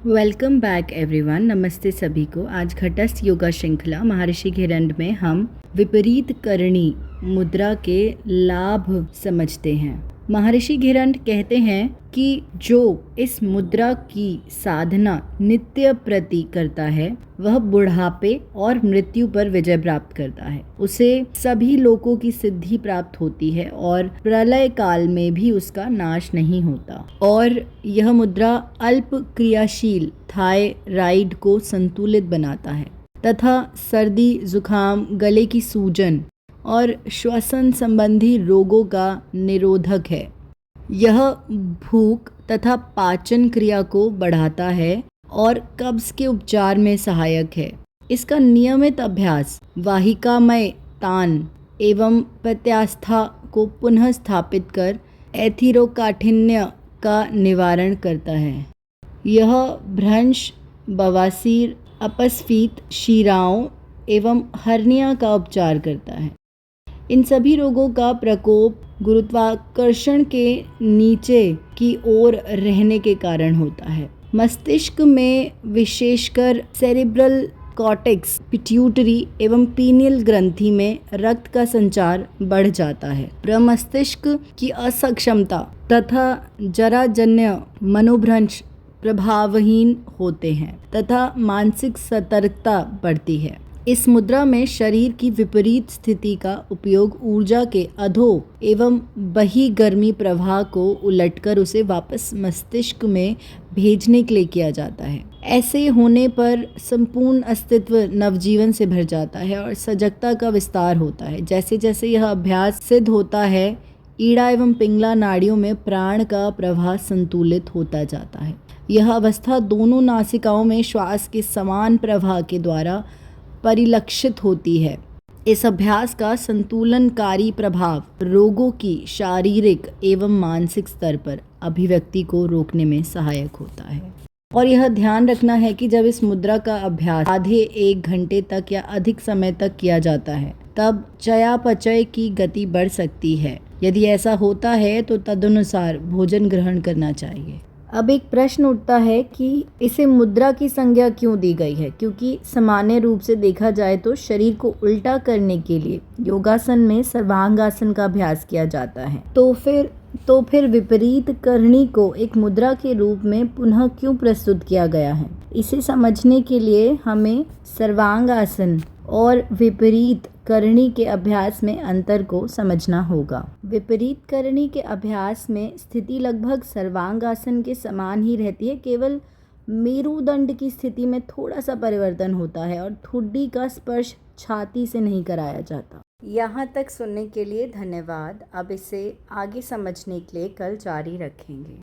Welcome back everyone. नमस्ते सभी को। आज घटस्थ योगा श्रृंखला महर्षि घिरंड में हम विपरीत करणी मुद्रा के लाभ समझते हैं। महर्षि घिरंड कहते हैं कि जो इस मुद्रा की साधना नित्य प्रति करता है वह बुढ़ापे और मृत्यु पर विजय प्राप्त करता है। उसे सभी लोकों की सिद्धि प्राप्त होती है और प्रलय काल में भी उसका नाश नहीं होता। और यह मुद्रा अल्प क्रियाशील थायराइड को संतुलित बनाता है तथा सर्दी, जुखाम, गले की सूजन और श्वसन संबंधी रोगों का निरोधक है। यह भूख तथा पाचन क्रिया को बढ़ाता है और कब्ज के उपचार में सहायक है। इसका नियमित अभ्यास वाहिकामय तान एवं प्रत्यास्था को पुनः स्थापित कर एथिरोकाठिन्य का निवारण करता है। यह भ्रंश, बवासीर, अपस्फीत, शीराओं एवं हर्निया का उपचार करता है। इन सभी रोगों का प्रकोप गुरुत्वाकर्षण के नीचे की ओर रहने के कारण होता है। मस्तिष्क में विशेषकर सेरिब्रल कॉर्टेक्स, पिट्यूटरी एवं पीनियल ग्रंथि में रक्त का संचार बढ़ जाता है। प्रमस्तिष्क की असक्षमता तथा जराजन्य मनोभ्रंश प्रभावहीन होते हैं तथा मानसिक सतर्कता बढ़ती है। इस मुद्रा में शरीर की विपरीत स्थिति का उपयोग ऊर्जा के अधो एवं बहिर्गामी प्रवाह को उलटकर उसे वापस मस्तिष्क में भेजने के लिए किया जाता है। ऐसे होने पर संपूर्ण अस्तित्व नवजीवन से भर जाता है और सजगता का विस्तार होता है। जैसे जैसे यह अभ्यास सिद्ध होता है, ईड़ा एवं पिंगला नाड़ियों में प्राण का प्रवाह संतुलित होता जाता है। यह अवस्था दोनों नासिकाओं में श्वास के समान प्रवाह के द्वारा परिलक्षित होती है। इस अभ्यास का संतुलनकारी प्रभाव रोगों की शारीरिक एवं मानसिक स्तर पर अभिव्यक्ति को रोकने में सहायक होता है। और यह ध्यान रखना है कि जब इस मुद्रा का अभ्यास आधे 1 घंटे तक या अधिक समय तक किया जाता है तब चयापचय की गति बढ़ सकती है। यदि ऐसा होता है तो तदनुसार भोजन ग्रहण करना चाहिए। अब एक प्रश्न उठता है कि इसे मुद्रा की संज्ञा क्यों दी गई है, क्योंकि सामान्य रूप से देखा जाए तो शरीर को उल्टा करने के लिए योगासन में सर्वांगासन का अभ्यास किया जाता है। तो फिर विपरीत करणी को एक मुद्रा के रूप में पुनः क्यों प्रस्तुत किया गया है? इसे समझने के लिए हमें सर्वांगासन और विपरीत करणी के अभ्यास में अंतर को समझना होगा। विपरीत करणी के अभ्यास में स्थिति लगभग सर्वांगासन के समान ही रहती है, केवल मेरुदंड की स्थिति में थोड़ा सा परिवर्तन होता है और ठुड्डी का स्पर्श छाती से नहीं कराया जाता। यहाँ तक सुनने के लिए धन्यवाद। अब इसे आगे समझने के लिए कल जारी रखेंगे।